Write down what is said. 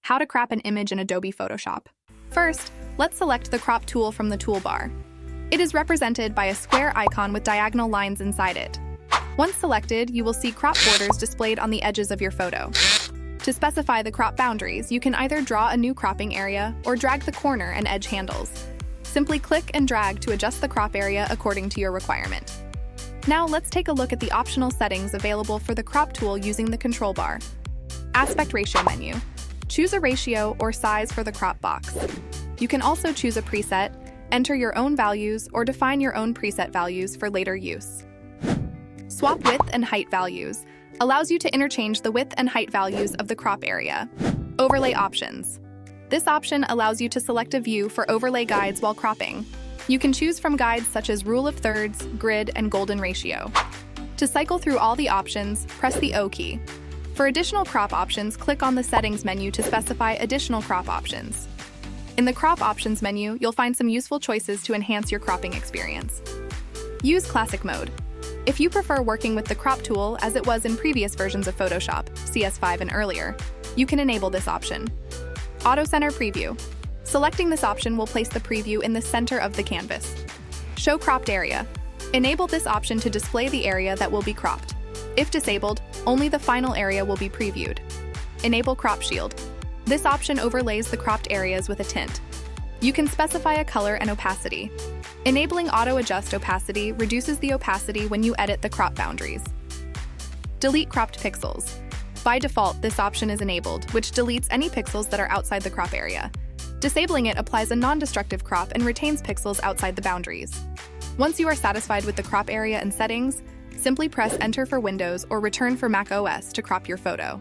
How to crop an image in Adobe Photoshop. First, let's select the crop tool from the toolbar. It is represented by a square icon with diagonal lines inside it. Once selected, you will see crop borders displayed on the edges of your photo. To specify the crop boundaries, you can either draw a new cropping area or drag the corner and edge handles. Simply click and drag to adjust the crop area according to your requirement. Now let's take a look at the optional settings available for the crop tool using the control bar. Aspect ratio menu. Choose a ratio or size for the crop box. You can also choose a preset, enter your own values, or define your own preset values for later use. Swap width and height values allows you to interchange the width and height values of the crop area. Overlay options. This option allows you to select a view for overlay guides while cropping. You can choose from guides such as rule of thirds, grid, and golden ratio. To cycle through all the options, press the O key. For additional crop options, click on the Settings menu to specify additional crop options. In the Crop Options menu, you'll find some useful choices to enhance your cropping experience. Use Classic Mode. If you prefer working with the crop tool as it was in previous versions of Photoshop, CS5 and earlier, you can enable this option. Auto Center Preview. Selecting this option will place the preview in the center of the canvas. Show Cropped Area. Enable this option to display the area that will be cropped. If disabled, only the final area will be previewed. Enable Crop Shield. This option overlays the cropped areas with a tint. You can specify a color and opacity. Enabling Auto Adjust Opacity reduces the opacity when you edit the crop boundaries. Delete Cropped Pixels. By default, this option is enabled, which deletes any pixels that are outside the crop area. Disabling it applies a non-destructive crop and retains pixels outside the boundaries. Once you are satisfied with the crop area and settings, simply press Enter for Windows or Return for Mac OS to crop your photo.